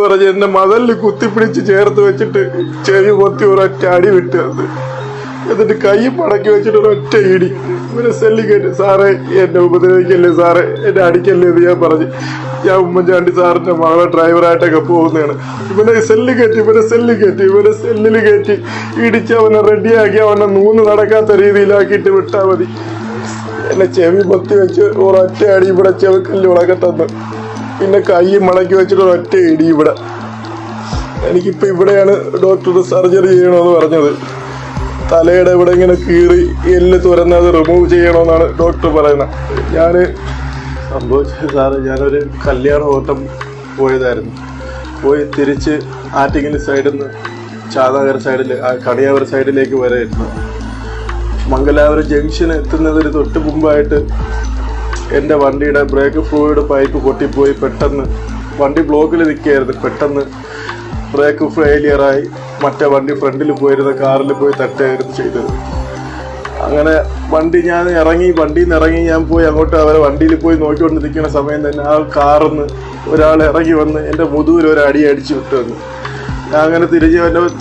പറഞ്ഞ് എന്നെ മതലിൽ കുത്തിപ്പിടിച്ച് ചേർത്ത് വെച്ചിട്ട് ചെവി പൊത്തി ഒരൊറ്റ അടി വിട്ടത്. എന്നിട്ട് കൈ മടക്കി വെച്ചിട്ട് ഒരൊറ്റ ഇടി. ഇവരെ സെല്ലി കയറ്റി. സാറേ എന്നെ ഉപദ്രവിക്കല്ലേ സാറേ, എന്നെ അടിക്കല്ലേ എന്ന് ഞാൻ പറഞ്ഞു. ഞാൻ ഉമ്മൻചാണ്ടി സാറിന്റെ മകളെ ഡ്രൈവറായിട്ടൊക്കെ പോകുന്നതാണ്. ഇവരെ സെല്ലിൽ കയറ്റി ഇടിച്ച് അവനെ റെഡിയാക്കി അവനെ നൂന്ന് നടക്കാത്ത രീതിയിലാക്കിയിട്ട് വിട്ടാൽ മതി. എന്നെ ചെവി പൊത്തി വെച്ച് ഒരൊറ്റ അടി ഇവിടെ ചെവിക്കല്ല് ഉളകട്ടെന്ന്. പിന്നെ കൈ മടക്കി വെച്ചിട്ട് ഒരൊറ്റ ഇടി ഇവിടെ. എനിക്കിപ്പോൾ ഇവിടെയാണ് ഡോക്ടർ സർജറി ചെയ്യണമെന്ന് പറഞ്ഞത്. തലയുടെ ഇവിടെ ഇങ്ങനെ കീറി എല്ല് തുറന്നത് റിമൂവ് ചെയ്യണമെന്നാണ് ഡോക്ടർ പറയുന്നത്. ഞാൻ സംഭവിച്ചത് സാറ്, ഞാനൊരു കല്യാണ ഓട്ടം പോയതായിരുന്നു. പോയി തിരിച്ച് ആറ്റിങ്ങൽ സൈഡിൽ നിന്ന് ചാതാകര സൈഡിൽ കണിയാവര സൈഡിലേക്ക് വരായിരുന്നു. മംഗലാപുരം ജംഗ്ഷൻ എത്തുന്നതിന് തൊട്ട് മുമ്പായിട്ട് എൻ്റെ വണ്ടിയുടെ ബ്രേക്ക് ഫ്ലൂയിഡ് പൈപ്പ് പൊട്ടിപ്പോയി. പെട്ടെന്ന് വണ്ടി ബ്ലോക്കിൽ നിൽക്കുകയായിരുന്നു. പെട്ടെന്ന് ബ്രേക്ക് ഫെയിലിയറായി മറ്റേ വണ്ടി ഫ്രണ്ടിൽ പോയിരുന്ന കാറിൽ പോയി തട്ടുകയായിരുന്നു ചെയ്തത്. അങ്ങനെ ഞാൻ വണ്ടിയിൽ നിന്ന് ഇറങ്ങി ഞാൻ പോയി അങ്ങോട്ട് അവരെ വണ്ടിയിൽ പോയി നോക്കിക്കൊണ്ട് നിൽക്കുന്ന സമയം തന്നെ ആ കാറിൽ നിന്ന് ഒരാൾ ഇറങ്ങി വന്ന് എൻ്റെ മുതുകിൽ ഒരു അടി അടിച്ചു വിട്ടു വന്നു. ഞാൻ അങ്ങനെ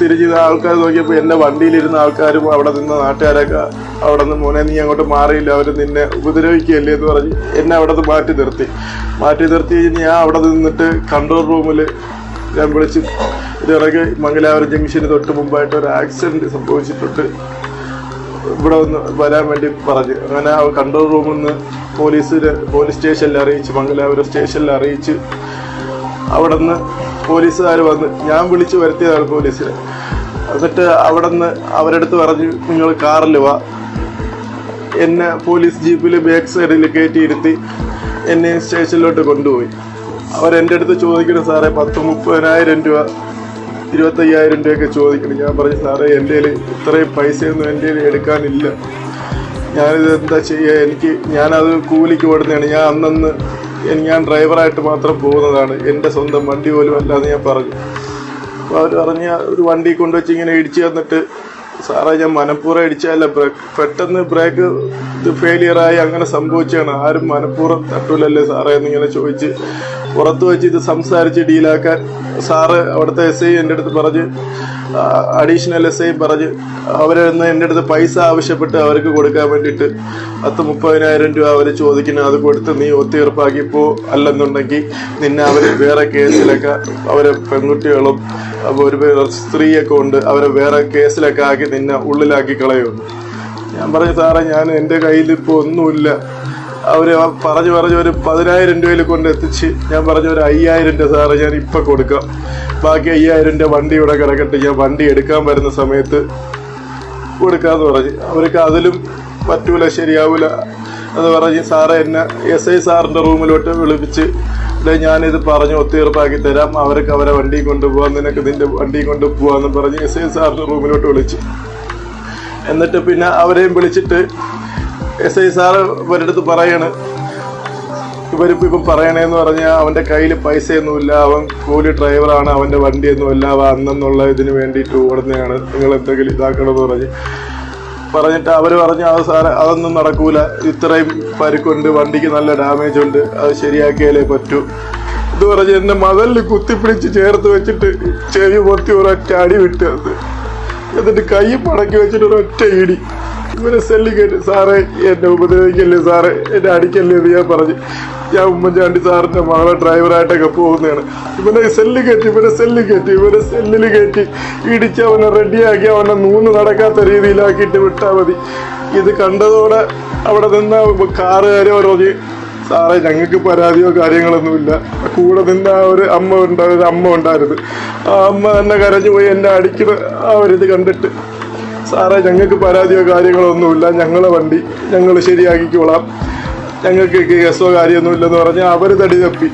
തിരിച്ച് ആൾക്കാർ നോക്കിയപ്പോൾ എൻ്റെ വണ്ടിയിലിരുന്ന ആൾക്കാരും അവിടെ നിന്ന് നാട്ടുകാരൊക്കെ അവിടെ നിന്ന് മോനെ നീ അങ്ങോട്ട് മാറിയില്ല, അവർ നിന്നെ ഉപദ്രവിക്കുകയല്ലേ എന്ന് പറഞ്ഞ് എന്നെ അവിടെ നിന്ന് മാറ്റി നിർത്തി കഴിഞ്ഞ് ഞാൻ അവിടെ നിന്നിട്ട് കൺട്രോൾ റൂമിൽ ഞാൻ വിളിച്ച് ഇറങ്ങി മംഗലാപുരം ജംഗ്ഷന് തൊട്ട് മുമ്പായിട്ട് ഒരു ആക്സിഡൻറ്റ് സംഭവിച്ചിട്ടുണ്ട്, ഇവിടെ ഒന്ന് വരാൻ വേണ്ടി പറഞ്ഞു. അങ്ങനെ കൺട്രോൾ റൂമിൽ നിന്ന് പോലീസ് സ്റ്റേഷനിൽ അറിയിച്ച്, മംഗലാപുരം സ്റ്റേഷനിൽ അറിയിച്ച് അവിടെ നിന്ന് പോലീസുകാർ വന്ന് ഞാൻ വിളിച്ച് വരുത്തിയതാണ് പോലീസിനെ. എന്നിട്ട് അവിടെ നിന്ന് അവരെടുത്ത് പറഞ്ഞു നിങ്ങൾ കാറിൽ വാ. എന്നെ പോലീസ് ജീപ്പിൽ ബാക്ക് സൈഡിൽ കയറ്റിയിരുത്തി എന്നെ സ്റ്റേഷനിലോട്ട് കൊണ്ടുപോയി. അവരെൻ്റെ അടുത്ത് ചോദിക്കണം സാറേ 30,000 രൂപ 25,000 രൂപയൊക്കെ ചോദിക്കണം. ഞാൻ പറഞ്ഞു സാറേ എൻ്റെ കയ്യിൽ ഇത്രയും പൈസയൊന്നും എൻ്റെ കയ്യിൽ എടുക്കാനില്ല, ഞാനിത് എന്താ ചെയ്യുക, ഞാനത് കൂലിക്ക് കൊടുത്തതാണ്, ഞാൻ ഡ്രൈവറായിട്ട് മാത്രം പോകുന്നതാണ്, എൻ്റെ സ്വന്തം വണ്ടി പോലും അല്ലാന്ന് ഞാൻ പറഞ്ഞു. അപ്പോൾ അവർ പറഞ്ഞ ഒരു വണ്ടി കൊണ്ടുവച്ച് ഇങ്ങനെ ഇടിച്ച് തന്നിട്ട് സാറേ ഞാൻ മനഃപൂർവ്വം ഇടിച്ചതല്ല, പെട്ടെന്ന് ബ്രേക്ക് ഫെയിലിയറായി അങ്ങനെ സംഭവിച്ചാണ്, ആരും മനഃപൂർവ്വം തട്ടൂലല്ലേ സാറേ എന്നിങ്ങനെ ചോദിച്ച് പുറത്ത് വെച്ച് ഇത് സംസാരിച്ച് ഡീലാക്കാൻ സാറ് അവിടുത്തെ SI എൻ്റെ അടുത്ത് പറഞ്ഞ്, അഡീഷണൽ SI പറഞ്ഞ് അവരെന്ന് എൻ്റെ അടുത്ത് പൈസ ആവശ്യപ്പെട്ട് അവർക്ക് കൊടുക്കാൻ വേണ്ടിയിട്ട് 30,000 രൂപ അവർ ചോദിക്കുന്നത്, അത് കൊടുത്ത് നീ ഒത്തീർപ്പാക്കിപ്പോ, അല്ലെന്നുണ്ടെങ്കിൽ നിന്നെ അവർ വേറെ കേസിലൊക്കെ അവരെ പെൺകുട്ടികളും ഒരു സ്ത്രീയൊക്കെ ഉണ്ട്, അവരെ വേറെ കേസിലൊക്കെ ആക്കി നിന്നെ ഉള്ളിലാക്കി കളയുന്നു. ഞാൻ പറഞ്ഞു സാറേ എൻ്റെ കയ്യിൽ ഇപ്പോൾ ഒന്നുമില്ല. അവർ പറഞ്ഞു ഒരു 10,000 രൂപയിൽ കൊണ്ട് എത്തിച്ച് ഞാൻ പറഞ്ഞു ഒരു 5,000 രൂപ സാറേ ഞാൻ ഇപ്പം കൊടുക്കാം, ബാക്കി 5,000 രൂപ വണ്ടി ഇവിടെ കിടക്കട്ടെ, ഞാൻ വണ്ടി എടുക്കാൻ വരുന്ന സമയത്ത് കൊടുക്കാമെന്ന് പറഞ്ഞ്. അവർക്ക് അതിലും പറ്റൂല, ശരിയാവൂല എന്ന് പറഞ്ഞ് സാറേ എന്നെ SI സാറിൻ്റെ റൂമിലോട്ട് വിളിപ്പിച്ച് ഞാനിത് പറഞ്ഞ് ഒത്തീർപ്പാക്കി തരാം, അവർക്ക് അവരെ വണ്ടി കൊണ്ടുപോകാം, നിനക്ക് നിൻ്റെ വണ്ടി കൊണ്ടുപോകാമെന്ന് പറഞ്ഞ് SI സാറിൻ്റെ റൂമിലോട്ട് വിളിച്ചു. എന്നിട്ട് പിന്നെ അവരെയും വിളിച്ചിട്ട് SI സാറ് ഇവരുടെ അടുത്ത് പറയാണ്, ഇവരിപ്പം പറയണേന്ന് പറഞ്ഞാൽ അവൻ്റെ കയ്യിൽ പൈസയൊന്നുമില്ല, അവൻ കൂലി ഡ്രൈവറാണ്, അവൻ്റെ വണ്ടിയൊന്നുമില്ല, അവൻ അന്നെന്നുള്ള ഇതിന് വേണ്ടിയിട്ട് ഓടുന്നതാണ്, നിങ്ങൾ എന്തെങ്കിലും ഇതാക്കണമെന്ന് പറഞ്ഞിട്ട് അവർ പറഞ്ഞു അത് സാറേ അതൊന്നും നടക്കൂല, ഇത്രയും പരുക്കുണ്ട്, വണ്ടിക്ക് നല്ല ഡാമേജ് ഉണ്ട്, അത് ശരിയാക്കിയാലേ പറ്റൂ ഇത് പറഞ്ഞ് എന്നെ മതലിൽ കുത്തിപ്പിടിച്ച് ചേർത്ത് വെച്ചിട്ട് ചെവി പൊത്തി ഒരൊറ്റ അടി വിട്ടത്. എന്നിട്ട് കൈ മടക്കി വെച്ചിട്ട് ഒരൊറ്റ ഇടി. ഇവരെ സെല്ലി കയറ്റി. സാറേ എന്നെ ഉപദ്രവിക്കല്ലേ സാറേ, എന്നെ അടിക്കല്ലേ എന്ന് ഞാൻ പറഞ്ഞു. ഞാൻ ഉമ്മൻചാണ്ടി സാറിന്റെ മകളെ ഡ്രൈവറായിട്ടൊക്കെ പോകുന്നതാണ്. ഇവരെ സെല്ലിൽ കയറ്റി ഇടിച്ച് അവനെ റെഡിയാക്കി അവനെ നൂന്ന് നടക്കാത്ത രീതിയിലാക്കിയിട്ട് വിട്ടാൽ മതി. ഇത് കണ്ടതോടെ അവിടെ നിന്ന കാറുകാരെ പറഞ്ഞ് സാറേ ഞങ്ങൾക്ക് പരാതിയോ കാര്യങ്ങളൊന്നുമില്ല. കൂടെ നിന്ന ഒരു അമ്മ ഉണ്ടായിരുന്നു. ആ അമ്മ തന്നെ കരഞ്ഞു പോയി എന്നെ അടിക്കുന്ന ആ ഒരിത് കണ്ടിട്ട്, സാറേ ഞങ്ങൾക്ക് പരാതിയോ കാര്യങ്ങളോ ഒന്നുമില്ല, ഞങ്ങളെ വണ്ടി ഞങ്ങൾ ശരിയാക്കിക്കോളാം, ഞങ്ങൾക്ക് കേസോ കാര്യമൊന്നുമില്ലെന്ന് പറഞ്ഞ് അവർ തടി തപ്പി.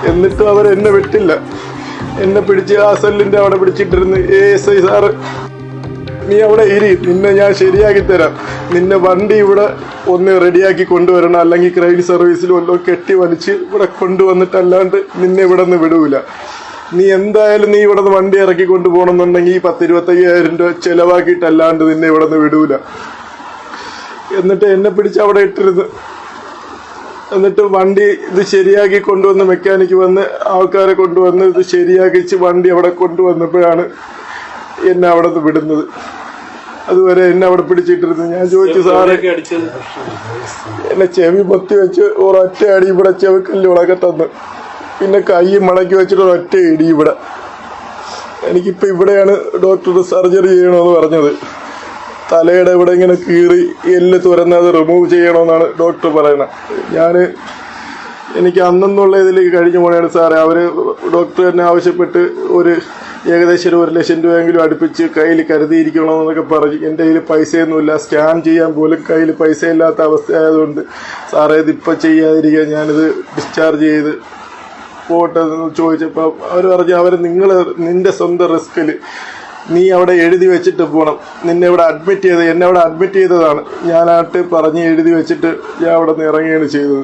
എന്നിട്ടും അവരെന്നെ വിട്ടില്ല. എന്നെ പിടിച്ച് ആ സെല്ലിൻ്റെ അവിടെ പിടിച്ചിട്ടിരുന്ന് SI സാറ് നീ അവിടെ നിന്നെ ഞാൻ ശരിയാക്കി തരാം, നിന്നെ വണ്ടി ഇവിടെ ഒന്ന് റെഡിയാക്കി കൊണ്ടുവരണം, അല്ലെങ്കിൽ ക്രെയിൻ സർവീസിൽ വല്ലതും കെട്ടി വലിച്ച് ഇവിടെ കൊണ്ടുവന്നിട്ടല്ലാണ്ട് നിന്നെ ഇവിടെ നിന്ന് വിടൂല, നീ എന്തായാലും നീ ഇവിടെ നിന്ന് വണ്ടി ഇറക്കി കൊണ്ടുപോകണമെന്നുണ്ടെങ്കിൽ 10,000-25,000 രൂപ ചിലവാക്കിയിട്ടല്ലാണ്ട് നിന്നെ ഇവിടെ നിന്ന് വിടൂല. എന്നിട്ട് എന്നെ പിടിച്ച് അവിടെ ഇട്ടിരുന്ന് എന്നിട്ട് വണ്ടി ഇത് ശരിയാക്കി കൊണ്ടുവന്ന് മെക്കാനിക്ക് വന്ന് ആൾക്കാരെ കൊണ്ടുവന്ന് ഇത് ശരിയാക്കിച്ച് വണ്ടി അവിടെ കൊണ്ടുവന്നപ്പോഴാണ് എന്നെ അവിടെ നിന്ന് വിടുന്നത്. അതുവരെ എന്നെ അവിടെ പിടിച്ചിട്ടിരുന്നു. ഞാൻ ചോദിച്ചു, സാറേ എന്നെ ചെവി പൊത്തി വെച്ച് ഒരൊറ്റ അടി ഇവിടെ ചെവിക്കല്ല് ഉളക്കെ തന്നു. പിന്നെ കൈ മടക്കി വെച്ചിട്ട് ഒരൊറ്റ ഇടി ഇവിടെ. എനിക്കിപ്പോൾ ഇവിടെയാണ് ഡോക്ടർ സർജറി ചെയ്യണമെന്ന് പറഞ്ഞത്. തലയുടെ ഇവിടെ ഇങ്ങനെ കീറി എല്ല് തുറന്നത് റിമൂവ് ചെയ്യണമെന്നാണ് ഡോക്ടർ പറയുന്നത്. എനിക്ക് അന്നുള്ള ഇതിലേക്ക് കഴിഞ്ഞു പോകണേണ് സാറേ. അവർ ഡോക്ടർ തന്നെ ആവശ്യപ്പെട്ട് ഏകദേശം 1 ലക്ഷം രൂപയെങ്കിലും അടുപ്പിച്ച് കയ്യിൽ കരുതിയിരിക്കണമെന്നൊക്കെ പറഞ്ഞ് എൻ്റെ കയ്യിൽ പൈസയൊന്നുമില്ല. സ്കാൻ ചെയ്യാൻ പോലും കയ്യിൽ പൈസ ഇല്ലാത്ത അവസ്ഥയായതുകൊണ്ട് സാറേ ഇതിപ്പോൾ ചെയ്യാതിരിക്കുക, ഞാനിത് ഡിസ്ചാർജ് ചെയ്ത് പോട്ടെ എന്ന് ചോദിച്ചപ്പോൾ അവർ പറഞ്ഞു, നിൻ്റെ സ്വന്തം റിസ്കിൽ നീ അവിടെ എഴുതി വെച്ചിട്ട് പോകണം. എന്നെ അവിടെ അഡ്മിറ്റ് ചെയ്തതാണ്. ഞാനായിട്ട് പറഞ്ഞ് എഴുതി വെച്ചിട്ട് ഞാൻ അവിടെ നിന്ന് ഇറങ്ങുകയാണ് ചെയ്തത്.